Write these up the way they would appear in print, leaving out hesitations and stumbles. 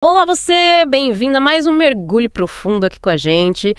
Olá você, bem-vindo a mais um mergulho profundo aqui com a gente.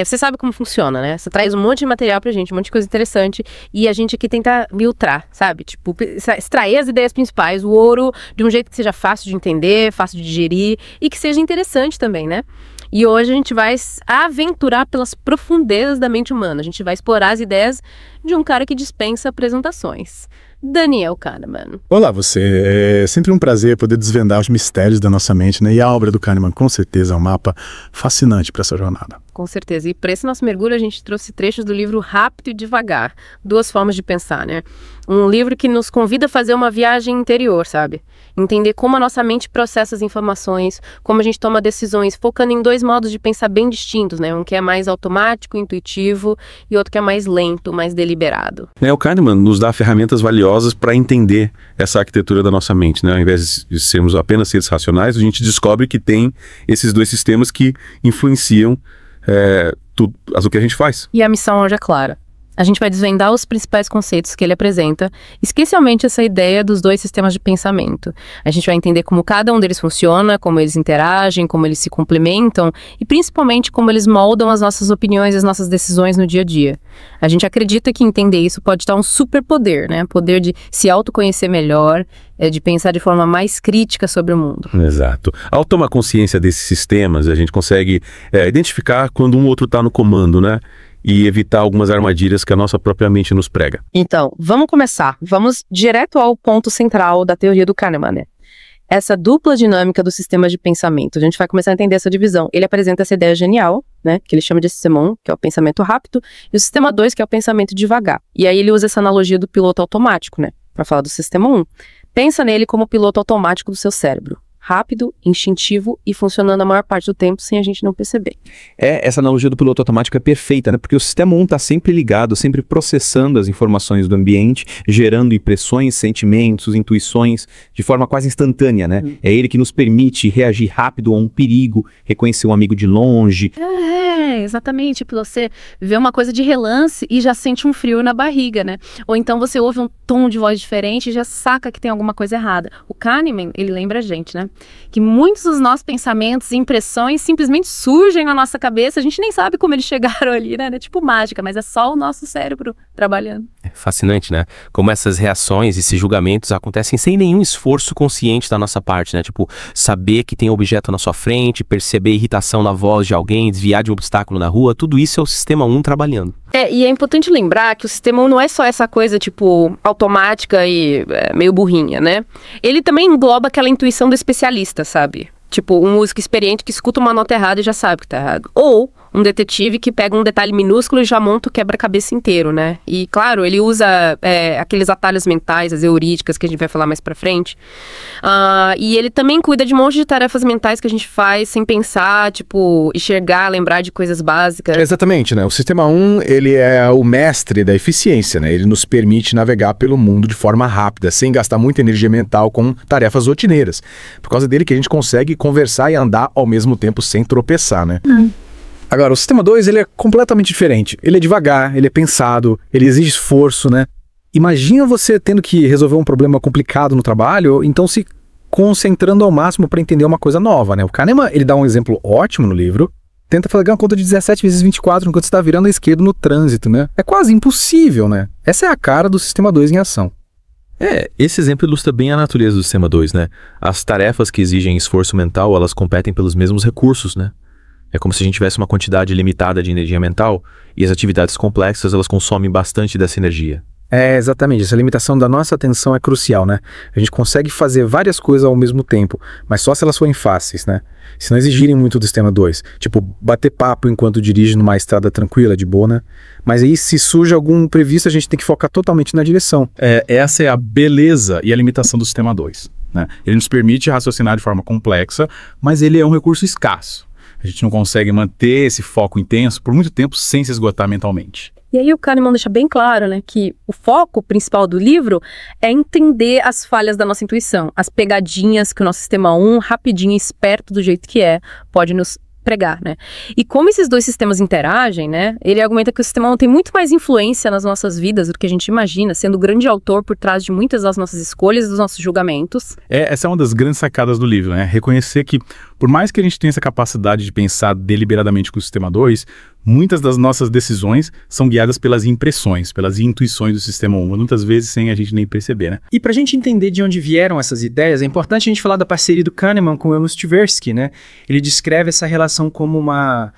Você sabe como funciona, né? Você traz um monte de material pra gente, um monte de coisa interessante, e a gente aqui tenta filtrar, sabe? Tipo, extrair as ideias principais, o ouro, de um jeito que seja fácil de entender, fácil de digerir e que seja interessante também, né? E hoje a gente vai aventurar pelas profundezas da mente humana. A gente vai explorar as ideias de um cara que dispensa apresentações. Daniel Kahneman. Olá você, é sempre um prazer poder desvendar os mistérios da nossa mente, né? E a obra do Kahneman com certeza é um mapa fascinante para essa jornada. Com certeza. E para esse nosso mergulho a gente trouxe trechos do livro Rápido e Devagar, Duas Formas de Pensar, né? Um livro que nos convida a fazer uma viagem interior, sabe? Entender como a nossa mente processa as informações, como a gente toma decisões, focando em dois modos de pensar bem distintos, né? Um que é mais automático, intuitivo, e outro que é mais lento, mais deliberado. O Kahneman nos dá ferramentas valiosas para entender essa arquitetura da nossa mente, né? Ao invés de sermos apenas seres racionais, a gente descobre que tem esses dois sistemas que influenciam o que a gente faz. E a missão hoje é clara. A gente vai desvendar os principais conceitos que ele apresenta, especialmente essa ideia dos dois sistemas de pensamento. A gente vai entender como cada um deles funciona, como eles interagem, como eles se complementam e principalmente como eles moldam as nossas opiniões e as nossas decisões no dia a dia. A gente acredita que entender isso pode dar um superpoder, né? Poder de se autoconhecer melhor, de pensar de forma mais crítica sobre o mundo. Exato. Ao tomar consciência desses sistemas, a gente consegue identificar quando um ou outro está no comando, né? E evitar algumas armadilhas que a nossa própria mente nos prega. Então, vamos começar. Vamos direto ao ponto central da teoria do Kahneman, né? Essa dupla dinâmica do sistema de pensamento. A gente vai começar a entender essa divisão. Ele apresenta essa ideia genial, né? Que ele chama de sistema 1, que é o pensamento rápido, e o sistema 2, que é o pensamento devagar. E aí ele usa essa analogia do piloto automático, né? Para falar do sistema 1. Pensa nele como o piloto automático do seu cérebro. Rápido, instintivo e funcionando a maior parte do tempo sem a gente não perceber. Essa analogia do piloto automático é perfeita, né? Porque o sistema 1 está sempre ligado, sempre processando as informações do ambiente, gerando impressões, sentimentos, intuições de forma quase instantânea, né? É ele que nos permite reagir rápido a um perigo, reconhecer um amigo de longe. Exatamente. Tipo, você vê uma coisa de relance e já sente um frio na barriga, né? Ou então você ouve um tom de voz diferente e já saca que tem alguma coisa errada. O Kahneman, ele lembra a gente, né? Que muitos dos nossos pensamentos e impressões simplesmente surgem na nossa cabeça, a gente nem sabe como eles chegaram ali, né? É tipo mágica, mas é só o nosso cérebro trabalhando. É fascinante, né? Como essas reações, esses julgamentos acontecem sem nenhum esforço consciente da nossa parte, né? Tipo, saber que tem objeto na sua frente, perceber irritação na voz de alguém, desviar de um obstáculo na rua, tudo isso é o sistema 1 trabalhando. E é importante lembrar que o sistema 1 não é só essa coisa, tipo, automática e meio burrinha, né? Ele também engloba aquela intuição do especialista, sabe? Tipo, um músico experiente que escuta uma nota errada e já sabe que tá errado. Ou um detetive que pega um detalhe minúsculo e já monta o quebra-cabeça inteiro, né? E, claro, ele usa aqueles atalhos mentais, as heurísticas que a gente vai falar mais pra frente. E ele também cuida de um monte de tarefas mentais que a gente faz sem pensar, tipo, enxergar, lembrar de coisas básicas. Exatamente, né? O sistema 1, ele é o mestre da eficiência, né? Ele nos permite navegar pelo mundo de forma rápida, sem gastar muita energia mental com tarefas rotineiras. Por causa dele que a gente consegue conversar e andar ao mesmo tempo sem tropeçar, né? Agora, o sistema 2, ele é completamente diferente. Ele é devagar, ele é pensado, ele exige esforço, né? Imagina você tendo que resolver um problema complicado no trabalho, então se concentrando ao máximo para entender uma coisa nova, né? O Kahneman, ele dá um exemplo ótimo no livro. Tenta fazer uma conta de 17 vezes 24 enquanto você está virando à esquerda no trânsito, né? É quase impossível, né? Essa é a cara do sistema 2 em ação. Esse exemplo ilustra bem a natureza do sistema 2, né? As tarefas que exigem esforço mental, elas competem pelos mesmos recursos, né? É como se a gente tivesse uma quantidade limitada de energia mental e as atividades complexas, elas consomem bastante dessa energia. Exatamente. Essa limitação da nossa atenção é crucial, né? A gente consegue fazer várias coisas ao mesmo tempo, mas só se elas forem fáceis, né? Se não exigirem muito do sistema 2. Tipo, bater papo enquanto dirige numa estrada tranquila, de boa, né? Mas aí, se surge algum imprevisto, a gente tem que focar totalmente na direção. Essa é a beleza e a limitação do sistema 2, né? Ele nos permite raciocinar de forma complexa, mas ele é um recurso escasso. A gente não consegue manter esse foco intenso por muito tempo sem se esgotar mentalmente. E aí o Kahneman deixa bem claro, né, que o foco principal do livro é entender as falhas da nossa intuição, as pegadinhas que o nosso sistema 1, rapidinho e esperto do jeito que é, pode nos pregar, né? E como esses dois sistemas interagem, né? Ele argumenta que o sistema 1 tem muito mais influência nas nossas vidas do que a gente imagina, sendo o grande autor por trás de muitas das nossas escolhas e dos nossos julgamentos. Essa é uma das grandes sacadas do livro, né? Reconhecer que, por mais que a gente tenha essa capacidade de pensar deliberadamente com o sistema 2, muitas das nossas decisões são guiadas pelas impressões, pelas intuições do sistema 1, muitas vezes sem a gente nem perceber, né? E pra gente entender de onde vieram essas ideias, é importante a gente falar da parceria do Kahneman com o Amos Tversky, né? Ele descreve essa relação como uma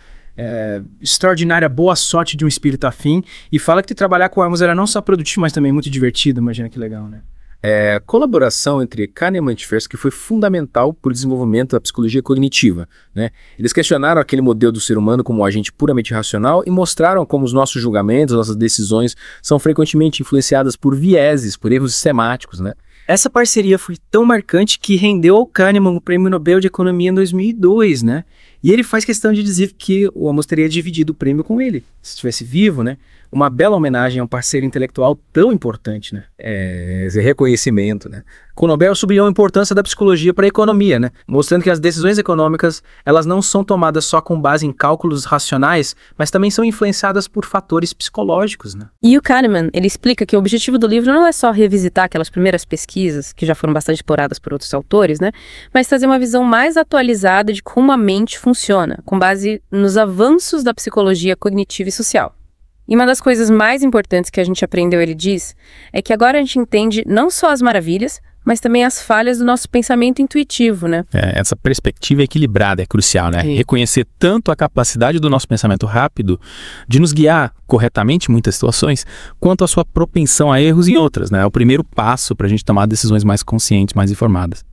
extraordinária boa sorte de um espírito afim e fala que trabalhar com o Amos era não só produtivo, mas também muito divertido. Imagina que legal, né? A colaboração entre Kahneman e Tversky foi fundamental para o desenvolvimento da psicologia cognitiva, né? Eles questionaram aquele modelo do ser humano como um agente puramente racional e mostraram como os nossos julgamentos, nossas decisões são frequentemente influenciadas por vieses, por erros sistemáticos, né? Essa parceria foi tão marcante que rendeu ao Kahneman o Prêmio Nobel de Economia em 2002, né? E ele faz questão de dizer que o Amos teria dividido o prêmio com ele, se estivesse vivo, né? Uma bela homenagem a um parceiro intelectual tão importante, né? Esse reconhecimento, né? Com o Nobel sublinhou a importância da psicologia para a economia, né? Mostrando que as decisões econômicas, elas não são tomadas só com base em cálculos racionais, mas também são influenciadas por fatores psicológicos, né? E o Kahneman, ele explica que o objetivo do livro não é só revisitar aquelas primeiras pesquisas, que já foram bastante exploradas por outros autores, né? Mas trazer uma visão mais atualizada de como a mente funciona, com base nos avanços da psicologia cognitiva e social. E uma das coisas mais importantes que a gente aprendeu, ele diz, é que agora a gente entende não só as maravilhas, mas também as falhas do nosso pensamento intuitivo, né? Essa perspectiva equilibrada é crucial, né? Reconhecer tanto a capacidade do nosso pensamento rápido de nos guiar corretamente em muitas situações, quanto a sua propensão a erros em outras, né? É o primeiro passo para a gente tomar decisões mais conscientes, mais informadas.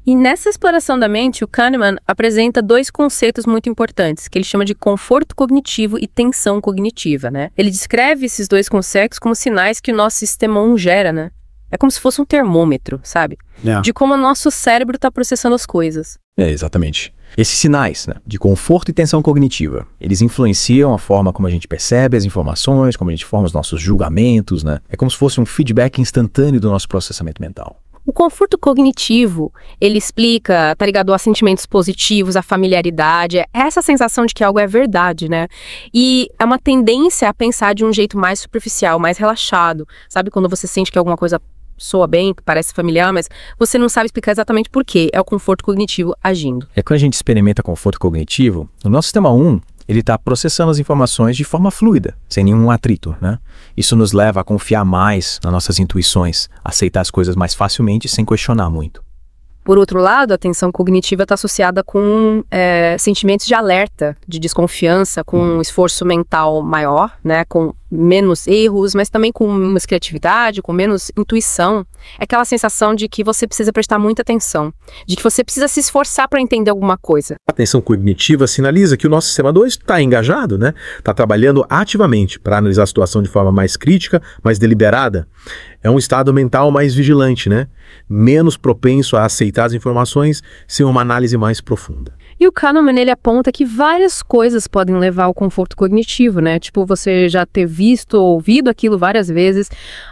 E nessa exploração da mente, o Kahneman apresenta dois conceitos muito importantes, que ele chama de conforto cognitivo e tensão cognitiva, né? Ele descreve esses dois conceitos como sinais que o nosso sistema 1 gera, né? É como se fosse um termômetro, sabe? De como o nosso cérebro está processando as coisas. Exatamente. Esses sinais, né, de conforto e tensão cognitiva, eles influenciam a forma como a gente percebe as informações, como a gente forma os nossos julgamentos, né? É como se fosse um feedback instantâneo do nosso processamento mental. O conforto cognitivo, ele explica, tá ligado a sentimentos positivos, a familiaridade, é essa sensação de que algo é verdade, né? E é uma tendência a pensar de um jeito mais superficial, mais relaxado. Sabe quando você sente que alguma coisa soa bem, parece familiar, mas você não sabe explicar exatamente por quê. É o conforto cognitivo agindo. Quando a gente experimenta conforto cognitivo, no nosso sistema 1, ele está processando as informações de forma fluida, sem nenhum atrito, né? Isso nos leva a confiar mais nas nossas intuições, aceitar as coisas mais facilmente sem questionar muito. Por outro lado, a tensão cognitiva está associada com sentimentos de alerta, de desconfiança, com um esforço mental maior, né, com menos erros, mas também com menos criatividade, com menos intuição. É aquela sensação de que você precisa prestar muita atenção, de que você precisa se esforçar para entender alguma coisa. A tensão cognitiva sinaliza que o nosso sistema 2 está engajado, né? Está trabalhando ativamente para analisar a situação de forma mais crítica, mais deliberada. É um estado mental mais vigilante, né? Menos propenso a aceitar as informações sem uma análise mais profunda. E o Kahneman, ele aponta que várias coisas podem levar ao conforto cognitivo, né? Tipo, você já ter visto ou ouvido aquilo várias vezes,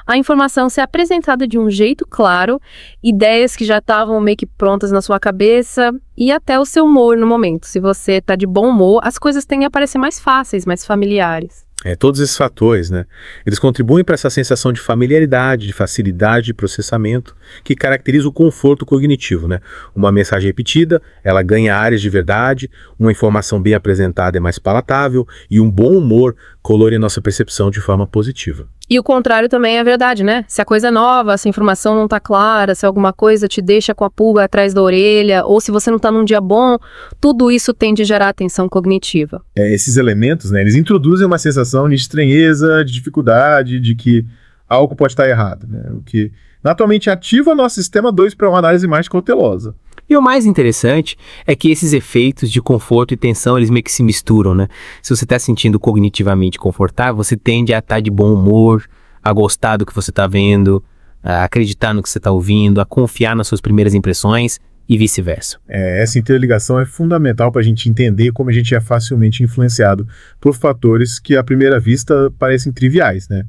a informação ser apresentada de um jeito claro, ideias que já estavam meio que prontas na sua cabeça e até o seu humor no momento. Se você tá de bom humor, as coisas tendem a parecer mais fáceis, mais familiares. Todos esses fatores, né? Eles contribuem para essa sensação de familiaridade, de facilidade de processamento que caracteriza o conforto cognitivo, né? Uma mensagem repetida, ela ganha áreas de verdade, uma informação bem apresentada é mais palatável e um bom humor coloreia nossa percepção de forma positiva. E o contrário também é verdade, né? Se a coisa é nova, se a informação não tá clara, se alguma coisa te deixa com a pulga atrás da orelha, ou se você não tá num dia bom, tudo isso tende a gerar tensão cognitiva. Esses elementos, né, eles introduzem uma sensação de estranheza, de dificuldade, de que algo pode estar errado, né? O que naturalmente ativa nosso sistema 2 para uma análise mais cautelosa. E o mais interessante é que esses efeitos de conforto e tensão, eles meio que se misturam, né? Se você está sentindo cognitivamente confortável, você tende a estar de bom humor, a gostar do que você está vendo, a acreditar no que você está ouvindo, a confiar nas suas primeiras impressões e vice-versa. Essa interligação é fundamental para a gente entender como a gente é facilmente influenciado por fatores que à primeira vista parecem triviais, né?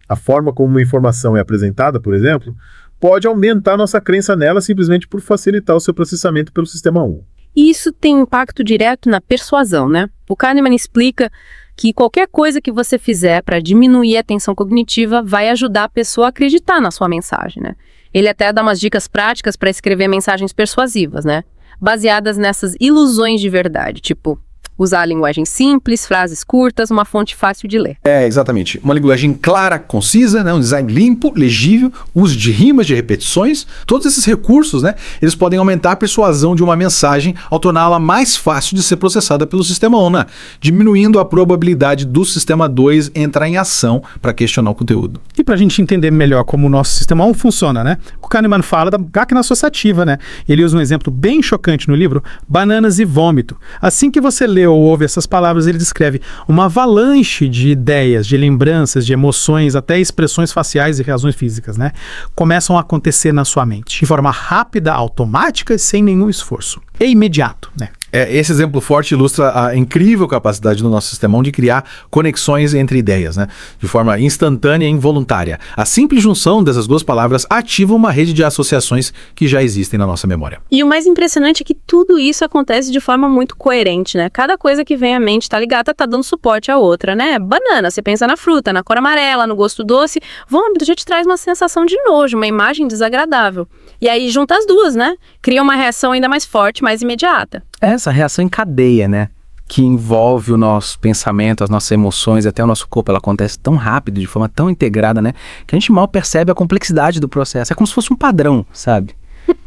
A forma como uma informação é apresentada, por exemplo, pode aumentar nossa crença nela simplesmente por facilitar o seu processamento pelo sistema 1. E isso tem impacto direto na persuasão, né? O Kahneman explica que qualquer coisa que você fizer para diminuir a tensão cognitiva vai ajudar a pessoa a acreditar na sua mensagem, né? Ele até dá umas dicas práticas para escrever mensagens persuasivas, né? Baseadas nessas ilusões de verdade, tipo usar linguagem simples, frases curtas, uma fonte fácil de ler. Exatamente. Uma linguagem clara, concisa, né? Um design limpo, legível, uso de rimas, de repetições. Todos esses recursos, né? Eles podem aumentar a persuasão de uma mensagem ao torná-la mais fácil de ser processada pelo sistema 1, né? Diminuindo a probabilidade do sistema 2 entrar em ação para questionar o conteúdo. E para a gente entender melhor como o nosso sistema 1 funciona, né? O Kahneman fala da máquina associativa, né? Ele usa um exemplo bem chocante no livro, bananas e vômito. Assim que você lê ou ouve essas palavras, ele descreve uma avalanche de ideias, de lembranças, de emoções, até expressões faciais e reações físicas, né? Começam a acontecer na sua mente, de forma rápida, automática e sem nenhum esforço. É imediato, né? Esse exemplo forte ilustra a incrível capacidade do nosso sistema 1 de criar conexões entre ideias, né? De forma instantânea e involuntária. A simples junção dessas duas palavras ativa uma rede de associações que já existem na nossa memória. E o mais impressionante é que tudo isso acontece de forma muito coerente, né? Cada coisa que vem à mente tá ligada, tá dando suporte à outra, né? Banana, você pensa na fruta, na cor amarela, no gosto doce. Vômito já te traz uma sensação de nojo, uma imagem desagradável. E aí junta as duas, né? Cria uma reação ainda mais forte, mais imediata. Essa reação em cadeia, né? Que envolve o nosso pensamento, as nossas emoções, até o nosso corpo, ela acontece tão rápido, de forma tão integrada, né? Que a gente mal percebe a complexidade do processo. É como se fosse um padrão, sabe?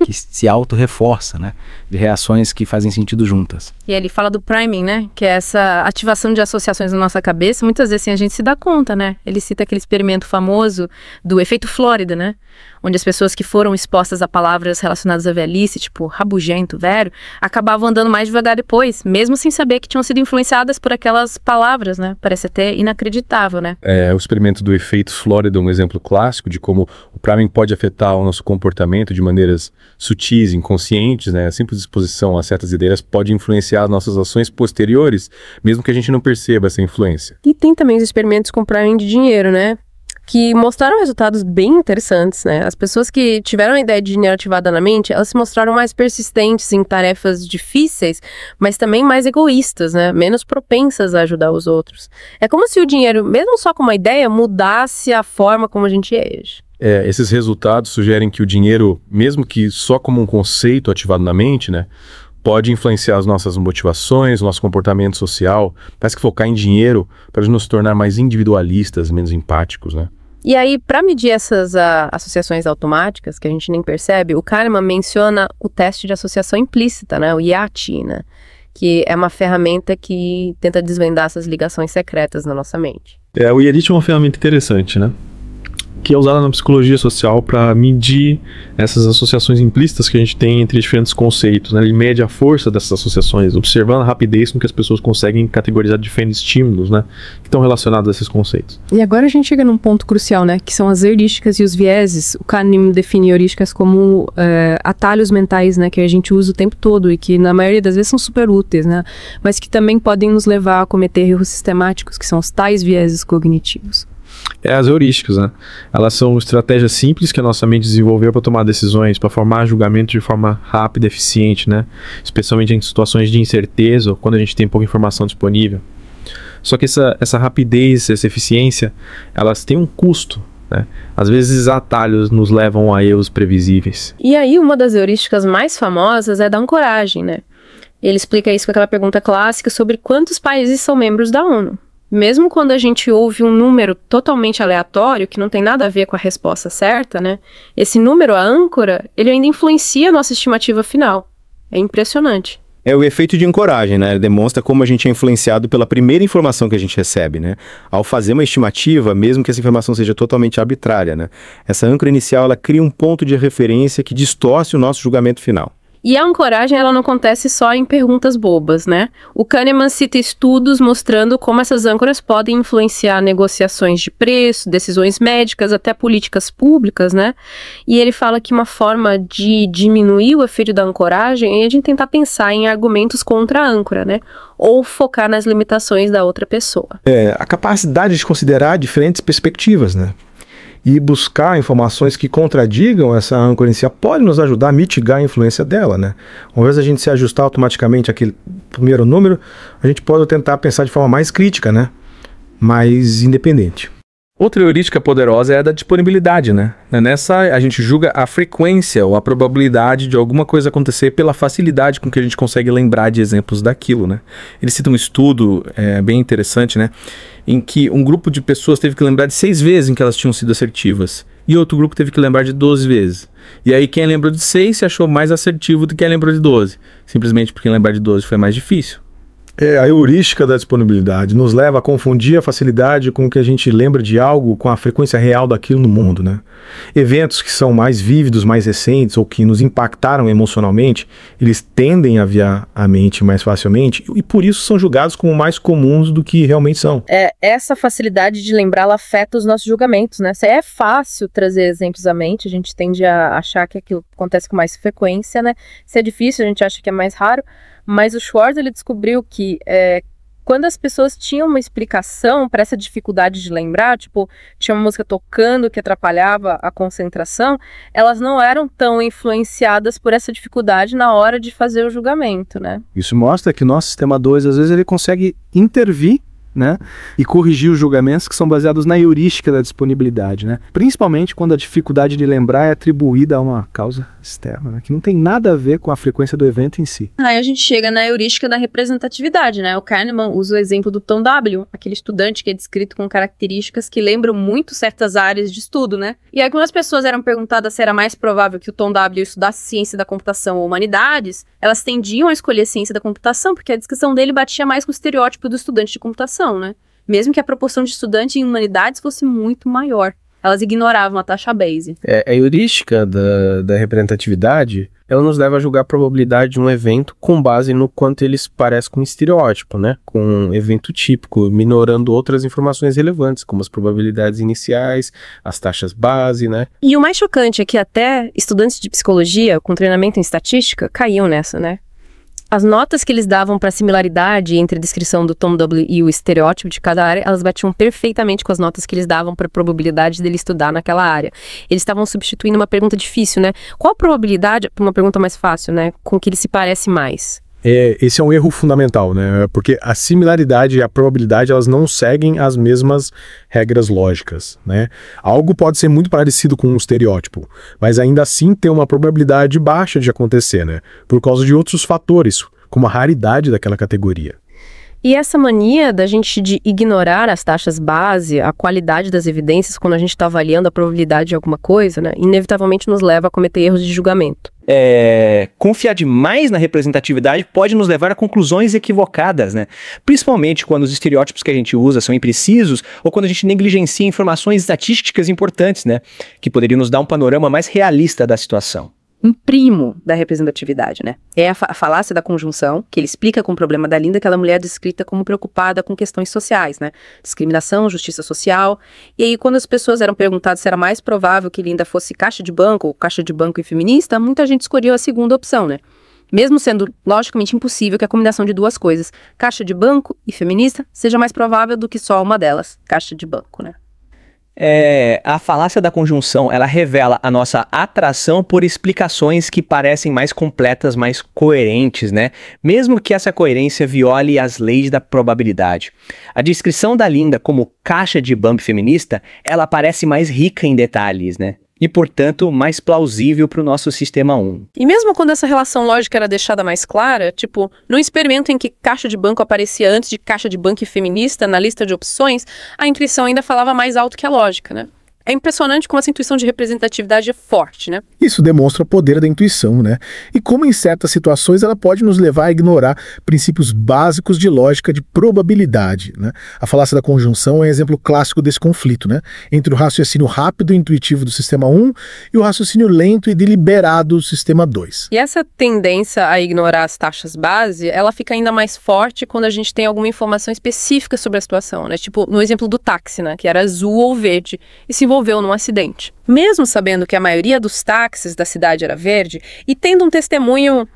Que se auto-reforça, né? De reações que fazem sentido juntas. E ele fala do priming, né? Que é essa ativação de associações na nossa cabeça. Muitas vezes assim, a gente se dá conta, né? Ele cita aquele experimento famoso do efeito Flórida, né? Onde as pessoas que foram expostas a palavras relacionadas à velhice, tipo rabugento, velho, acabavam andando mais devagar depois, mesmo sem saber que tinham sido influenciadas por aquelas palavras, né? Parece até inacreditável, né? O experimento do efeito Flórida é um exemplo clássico de como o priming pode afetar o nosso comportamento de maneiras sutis, inconscientes, né? A simples exposição a certas ideias pode influenciar as nossas ações posteriores, mesmo que a gente não perceba essa influência. E tem também os experimentos com priming de dinheiro, né? Que mostraram resultados bem interessantes, né? As pessoas que tiveram a ideia de dinheiro ativada na mente, elas se mostraram mais persistentes em tarefas difíceis, mas também mais egoístas, né? Menos propensas a ajudar os outros. É como se o dinheiro, mesmo só com uma ideia, mudasse a forma como a gente age. Esses resultados sugerem que o dinheiro, mesmo que só como um conceito ativado na mente, né? Pode influenciar as nossas motivações, o nosso comportamento social. Parece que focar em dinheiro pode nos tornar mais individualistas, menos empáticos, né? E aí, para medir essas associações automáticas, que a gente nem percebe, o Kahneman menciona o teste de associação implícita, né? O IAT, né? Que é uma ferramenta que tenta desvendar essas ligações secretas na nossa mente. O IAT é uma ferramenta interessante, né? Que é usada na psicologia social para medir essas associações implícitas que a gente tem entre diferentes conceitos, né? Ele mede a força dessas associações, observando a rapidez com que as pessoas conseguem categorizar diferentes estímulos, né? Que estão relacionados a esses conceitos. E agora a gente chega num ponto crucial, né? Que são as heurísticas e os vieses. O Kahneman define heurísticas como atalhos mentais, né? Que a gente usa o tempo todo e que na maioria das vezes são super úteis, né? Mas que também podem nos levar a cometer erros sistemáticos, que são os tais vieses cognitivos. As heurísticas, né? Elas são estratégias simples que a nossa mente desenvolveu para tomar decisões, para formar julgamentos de forma rápida e eficiente, né? Especialmente em situações de incerteza ou quando a gente tem pouca informação disponível. Só que essa rapidez, essa eficiência, elas têm um custo, né? Às vezes atalhos nos levam a erros previsíveis. E aí uma das heurísticas mais famosas é da ancoragem, né? Ele explica isso com aquela pergunta clássica sobre quantos países são membros da ONU. Mesmo quando a gente ouve um número totalmente aleatório, que não tem nada a ver com a resposta certa, né? Esse número, a âncora, ele ainda influencia a nossa estimativa final. É impressionante. É o efeito de ancoragem, né? Ele demonstra como a gente é influenciado pela primeira informação que a gente recebe, né? Ao fazer uma estimativa, mesmo que essa informação seja totalmente arbitrária, né? Essa âncora inicial, ela cria um ponto de referência que distorce o nosso julgamento final. E a ancoragem, ela não acontece só em perguntas bobas, né? O Kahneman cita estudos mostrando como essas âncoras podem influenciar negociações de preço, decisões médicas, até políticas públicas, né? E ele fala que uma forma de diminuir o efeito da ancoragem é de tentar pensar em argumentos contra a âncora, né? Ou focar nas limitações da outra pessoa. A capacidade de considerar diferentes perspectivas, né? E buscar informações que contradigam essa âncora inicial pode nos ajudar a mitigar a influência dela, né? Uma vez a gente se ajustar automaticamente àquele primeiro número, a gente pode tentar pensar de forma mais crítica, né? Mais independente. Outra heurística poderosa é a da disponibilidade, né? Nessa, a gente julga a frequência ou a probabilidade de alguma coisa acontecer pela facilidade com que a gente consegue lembrar de exemplos daquilo, né? Ele cita um estudo bem interessante, né? Em que um grupo de pessoas teve que lembrar de 6 vezes em que elas tinham sido assertivas. E outro grupo teve que lembrar de 12 vezes. E aí quem lembrou de 6 se achou mais assertivo do que quem lembrou de 12. Simplesmente porque lembrar de 12 foi mais difícil. A heurística da disponibilidade nos leva a confundir a facilidade com que a gente lembra de algo com a frequência real daquilo no mundo, né? Eventos que são mais vívidos, mais recentes ou que nos impactaram emocionalmente, eles tendem a aviar a mente mais facilmente e por isso são julgados como mais comuns do que realmente são. Essa facilidade de lembrar, ela afeta os nossos julgamentos, né? Se é fácil trazer exemplos à mente, a gente tende a achar que aquilo acontece com mais frequência, né? Se é difícil, a gente acha que é mais raro. Mas o Schwartz, ele descobriu que quando as pessoas tinham uma explicação para essa dificuldade de lembrar, tipo, tinha uma música tocando que atrapalhava a concentração, elas não eram tão influenciadas por essa dificuldade na hora de fazer o julgamento, né? Isso mostra que o nosso sistema 2, às vezes, ele consegue intervir, né, e corrigir os julgamentos que são baseados na heurística da disponibilidade, né? Principalmente quando a dificuldade de lembrar é atribuída a uma causa externa, né, que não tem nada a ver com a frequência do evento em si. Aí a gente chega na heurística da representatividade, né? O Kahneman usa o exemplo do Tom W., aquele estudante que é descrito com características que lembram muito certas áreas de estudo, né? E aí quando as pessoas eram perguntadas se era mais provável que o Tom W. estudasse ciência da computação ou humanidades, elas tendiam a escolher ciência da computação, porque a descrição dele batia mais com o estereótipo do estudante de computação, né? Mesmo que a proporção de estudantes em humanidades fosse muito maior. Elas ignoravam a taxa Bayes. A heurística da representatividade, ela nos leva a julgar a probabilidade de um evento com base no quanto ele se parece com um estereótipo, né? Com um evento típico, minorando outras informações relevantes, como as probabilidades iniciais, as taxas base, né? E o mais chocante é que até estudantes de psicologia, com treinamento em estatística, caíam nessa, né? As notas que eles davam para a similaridade entre a descrição do Tom W. e o estereótipo de cada área, elas batiam perfeitamente com as notas que eles davam para a probabilidade dele estudar naquela área. Eles estavam substituindo uma pergunta difícil, né? Qual a probabilidade, para uma pergunta mais fácil, né? Com que ele se parece mais? Esse é um erro fundamental, né? Porque a similaridade e a probabilidade, elas não seguem as mesmas regras lógicas, né? Algo pode ser muito parecido com um estereótipo, mas ainda assim tem uma probabilidade baixa de acontecer, né? Por causa de outros fatores, como a raridade daquela categoria. E essa mania da gente de ignorar as taxas base, a qualidade das evidências quando a gente está avaliando a probabilidade de alguma coisa, né, inevitavelmente nos leva a cometer erros de julgamento. Confiar demais na representatividade pode nos levar a conclusões equivocadas, né? Principalmente quando os estereótipos que a gente usa são imprecisos ou quando a gente negligencia informações estatísticas importantes, né? Que poderiam nos dar um panorama mais realista da situação. Um primo da representatividade, né? É a falácia da conjunção, que ele explica com o problema da Linda aquela mulher descrita como preocupada com questões sociais, né? Discriminação, justiça social. E aí, quando as pessoas eram perguntadas se era mais provável que Linda fosse caixa de banco ou caixa de banco e feminista, muita gente escolheu a segunda opção, né? Mesmo sendo logicamente impossível que a combinação de duas coisas, caixa de banco e feminista, seja mais provável do que só uma delas, caixa de banco, né? A falácia da conjunção, ela revela a nossa atração por explicações que parecem mais completas, mais coerentes, né? Mesmo que essa coerência viole as leis da probabilidade. A descrição da Linda como caixa de banco feminista, ela parece mais rica em detalhes, né? E, portanto, mais plausível para o nosso sistema 1. E mesmo quando essa relação lógica era deixada mais clara, tipo, no experimento em que caixa de banco aparecia antes de caixa de banco e feminista na lista de opções, a intuição ainda falava mais alto que a lógica, né? É impressionante como essa intuição de representatividade é forte, né? Isso demonstra o poder da intuição, né? E como em certas situações ela pode nos levar a ignorar princípios básicos de lógica de probabilidade, né? A falácia da conjunção é um exemplo clássico desse conflito, né? Entre o raciocínio rápido e intuitivo do sistema 1 e o raciocínio lento e deliberado do sistema 2. E essa tendência a ignorar as taxas base, ela fica ainda mais forte quando a gente tem alguma informação específica sobre a situação, né? Tipo, no exemplo do táxi, né? Que era azul ou verde. E se envolveu num acidente. Mesmo sabendo que a maioria dos táxis da cidade era verde e tendo um testemunho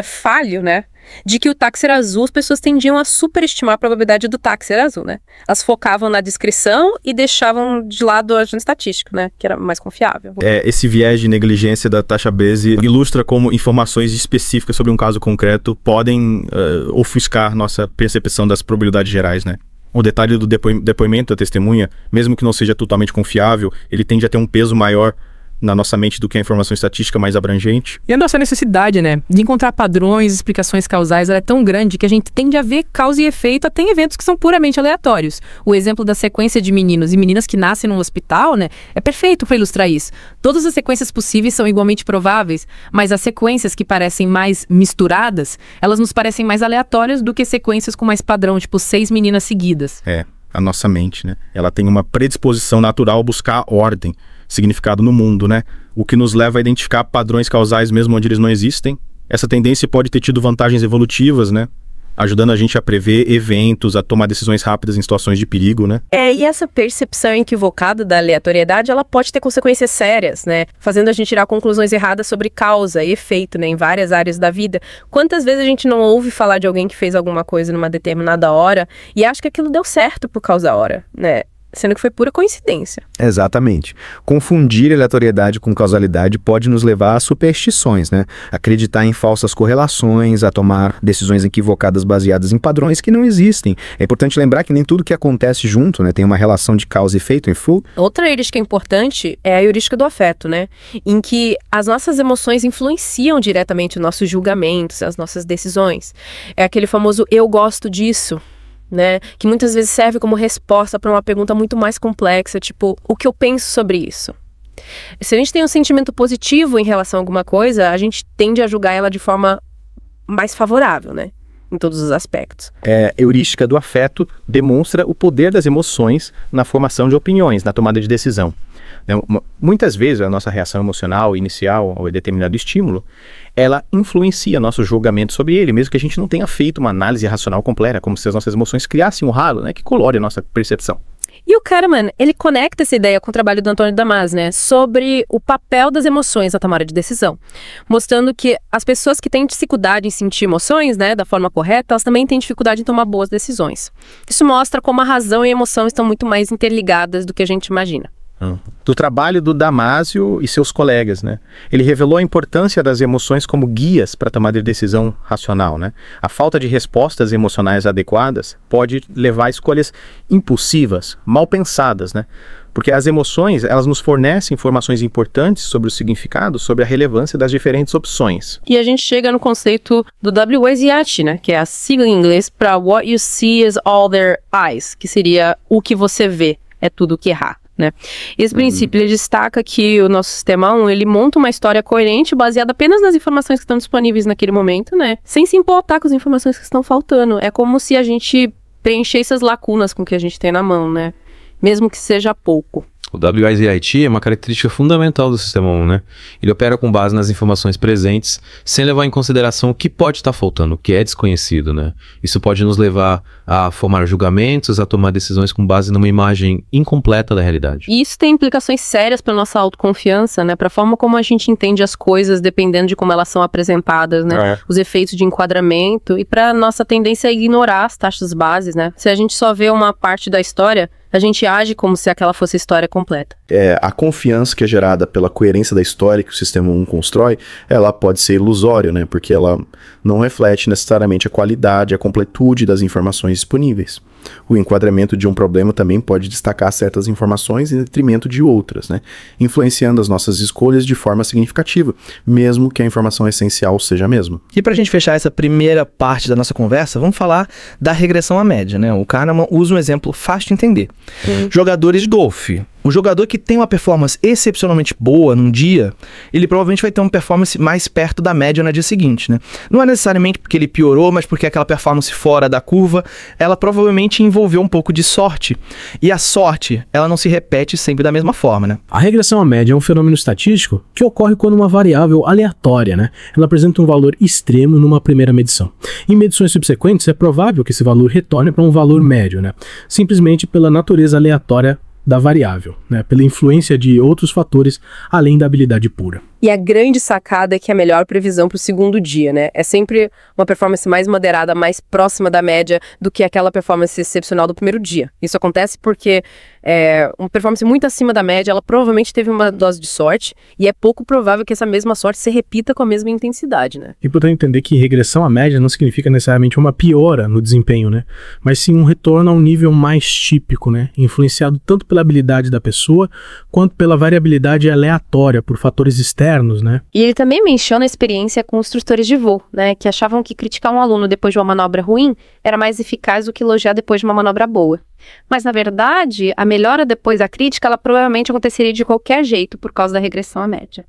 falho, né, de que o táxi era azul, as pessoas tendiam a superestimar a probabilidade do táxi ser azul, né? Elas focavam na descrição e deixavam de lado o agente estatístico, né, que era mais confiável. Esse viés de negligência da taxa Bézier ilustra como informações específicas sobre um caso concreto podem ofuscar nossa percepção das probabilidades gerais, né? O detalhe do depoimento da testemunha, mesmo que não seja totalmente confiável, ele tende a ter um peso maior na nossa mente do que a informação estatística mais abrangente. E a nossa necessidade, né, de encontrar padrões, explicações causais, ela é tão grande que a gente tende a ver causa e efeito até em eventos que são puramente aleatórios. O exemplo da sequência de meninos e meninas que nascem num hospital, né, é perfeito para ilustrar isso. Todas as sequências possíveis são igualmente prováveis, mas as sequências que parecem mais misturadas, elas nos parecem mais aleatórias do que sequências com mais padrão, tipo 6 meninas seguidas. A nossa mente, né, ela tem uma predisposição natural a buscar ordem, significado no mundo, né? O que nos leva a identificar padrões causais mesmo onde eles não existem. Essa tendência pode ter tido vantagens evolutivas, né? Ajudando a gente a prever eventos, a tomar decisões rápidas em situações de perigo, né? E essa percepção equivocada da aleatoriedade, ela pode ter consequências sérias, né? Fazendo a gente tirar conclusões erradas sobre causa e efeito, né? Em várias áreas da vida. Quantas vezes a gente não ouve falar de alguém que fez alguma coisa numa determinada hora e acha que aquilo deu certo por causa da hora, né? Sendo que foi pura coincidência. Exatamente. Confundir aleatoriedade com causalidade pode nos levar a superstições, né? Acreditar em falsas correlações, a tomar decisões equivocadas baseadas em padrões que não existem. É importante lembrar que nem tudo que acontece junto, né, tem uma relação de causa e efeito em full. Outra heurística importante é a heurística do afeto, né? Em que as nossas emoções influenciam diretamente os nossos julgamentos, as nossas decisões. É aquele famoso eu gosto disso, né, que muitas vezes serve como resposta para uma pergunta muito mais complexa, tipo, o que eu penso sobre isso? Se a gente tem um sentimento positivo em relação a alguma coisa, a gente tende a julgar ela de forma mais favorável, né, em todos os aspectos. A heurística do afeto demonstra o poder das emoções na formação de opiniões, na tomada de decisão. Muitas vezes a nossa reação emocional inicial ao determinado estímulo, ela influencia nosso julgamento sobre ele, mesmo que a gente não tenha feito uma análise racional completa, como se as nossas emoções criassem um ralo, né, que colore a nossa percepção. E o Kahneman, ele conecta essa ideia com o trabalho do Antônio Damasio, né, sobre o papel das emoções na tomada de decisão, mostrando que as pessoas que têm dificuldade em sentir emoções, né, da forma correta, elas também têm dificuldade em tomar boas decisões. Isso mostra como a razão e a emoção estão muito mais interligadas do que a gente imagina. Do trabalho do Damasio e seus colegas, né? Ele revelou a importância das emoções como guias para tomar de decisão racional, né? A falta de respostas emocionais adequadas pode levar a escolhas impulsivas, mal pensadas, né? Porque as emoções, elas nos fornecem informações importantes sobre o significado, sobre a relevância das diferentes opções. E a gente chega no conceito do WYSIAT, né? Que é a sigla em inglês para What You See Is All Their Eyes, que seria o que você vê é tudo o que errar. Né? Esse princípio, ele destaca que o nosso sistema 1, ele monta uma história coerente baseada apenas nas informações que estão disponíveis naquele momento, né? Sem se importar com as informações que estão faltando. É como se a gente preenchesse as lacunas com o que a gente tem na mão, né? Mesmo que seja pouco. O WYSIT é uma característica fundamental do Sistema 1, né? Ele opera com base nas informações presentes, sem levar em consideração o que pode estar faltando, o que é desconhecido, né? Isso pode nos levar a formar julgamentos, a tomar decisões com base numa imagem incompleta da realidade. E isso tem implicações sérias para nossa autoconfiança, né? Para a forma como a gente entende as coisas, dependendo de como elas são apresentadas, né? Os efeitos de enquadramento e para nossa tendência a ignorar as taxas bases, né? Se a gente só vê uma parte da história, a gente age como se aquela fosse a história completa. A confiança que é gerada pela coerência da história que o Sistema 1 constrói, ela pode ser ilusória, né? Porque ela não reflete necessariamente a qualidade, a completude das informações disponíveis. O enquadramento de um problema também pode destacar certas informações em detrimento de outras, né? Influenciando as nossas escolhas de forma significativa, mesmo que a informação essencial seja a mesma. E para a gente fechar essa primeira parte da nossa conversa, vamos falar da regressão à média, né? O Kahneman usa um exemplo fácil de entender. Jogadores de golfe. Um jogador que tem uma performance excepcionalmente boa num dia, ele provavelmente vai ter uma performance mais perto da média no dia seguinte, né? Não é necessariamente porque ele piorou, mas porque aquela performance fora da curva, ela provavelmente envolveu um pouco de sorte. E a sorte, ela não se repete sempre da mesma forma, né? A regressão à média é um fenômeno estatístico que ocorre quando uma variável aleatória, né? Ela apresenta um valor extremo numa primeira medição. Em medições subsequentes, é provável que esse valor retorne para um valor médio, né? Simplesmente pela natureza aleatória da variável, né? Pela influência de outros fatores além da habilidade pura. E a grande sacada é que a melhor previsão para o segundo dia, né? É sempre uma performance mais moderada, mais próxima da média do que aquela performance excepcional do primeiro dia. Isso acontece porque uma performance muito acima da média, ela provavelmente teve uma dose de sorte, e é pouco provável que essa mesma sorte se repita com a mesma intensidade, né? É importante entender que regressão à média não significa necessariamente uma piora no desempenho, né? Mas sim um retorno a um nível mais típico, né? Influenciado tanto pela habilidade da pessoa, quanto pela variabilidade aleatória por fatores externos, né? E ele também menciona a experiência com instrutores de voo, né? Que achavam que criticar um aluno depois de uma manobra ruim era mais eficaz do que elogiar depois de uma manobra boa. Mas, na verdade, a melhora depois da crítica, ela provavelmente aconteceria de qualquer jeito por causa da regressão à média,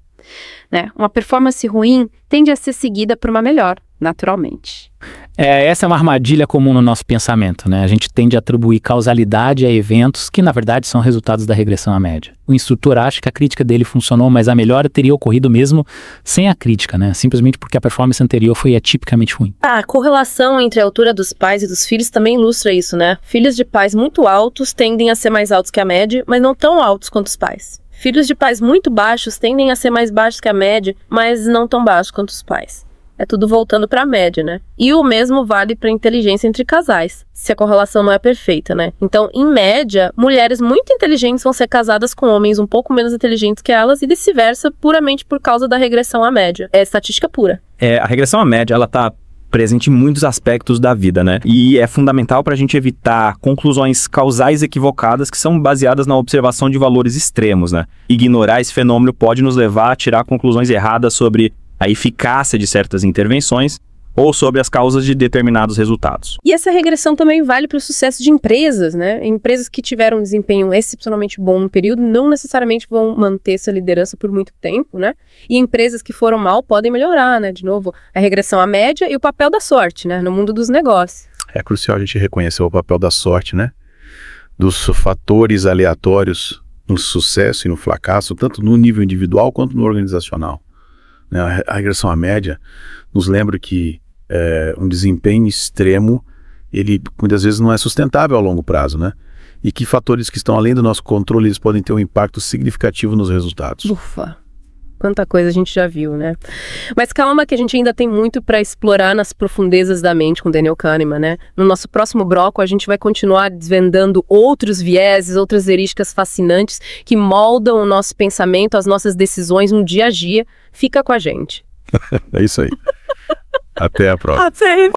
né? Uma performance ruim tende a ser seguida por uma melhor, naturalmente. Essa é uma armadilha comum no nosso pensamento, né? A gente tende a atribuir causalidade a eventos que, na verdade, são resultados da regressão à média. O instrutor acha que a crítica dele funcionou, mas a melhora teria ocorrido mesmo sem a crítica, né? Simplesmente porque a performance anterior foi atipicamente ruim. A correlação entre a altura dos pais e dos filhos também ilustra isso, né? Filhos de pais muito altos tendem a ser mais altos que a média, mas não tão altos quanto os pais. Filhos de pais muito baixos tendem a ser mais baixos que a média, mas não tão baixos quanto os pais. É tudo voltando para a média, né? E o mesmo vale para a inteligência entre casais, se a correlação não é perfeita, né? Então, em média, mulheres muito inteligentes vão ser casadas com homens um pouco menos inteligentes que elas e vice-versa, puramente por causa da regressão à média. É estatística pura. A regressão à média, ela tá presente em muitos aspectos da vida, né? E é fundamental para a gente evitar conclusões causais equivocadas que são baseadas na observação de valores extremos, né? Ignorar esse fenômeno pode nos levar a tirar conclusões erradas sobre a eficácia de certas intervenções ou sobre as causas de determinados resultados. E essa regressão também vale para o sucesso de empresas, né? Empresas que tiveram um desempenho excepcionalmente bom no período não necessariamente vão manter essa liderança por muito tempo, né? E empresas que foram mal podem melhorar, né? De novo, a regressão à média e o papel da sorte, né? No mundo dos negócios. É crucial a gente reconhecer o papel da sorte, né? Dos fatores aleatórios no sucesso e no fracasso, tanto no nível individual quanto no organizacional. A regressão à média nos lembra que um desempenho extremo, ele muitas vezes não é sustentável a longo prazo, né? E que fatores que estão além do nosso controle, eles podem ter um impacto significativo nos resultados. Ufa! Quanta coisa a gente já viu, né? Mas calma que a gente ainda tem muito para explorar nas profundezas da mente com Daniel Kahneman, né? No nosso próximo bloco, a gente vai continuar desvendando outros vieses, outras heurísticas fascinantes que moldam o nosso pensamento, as nossas decisões no dia a dia. Fica com a gente. É isso aí. Até a próxima. Até.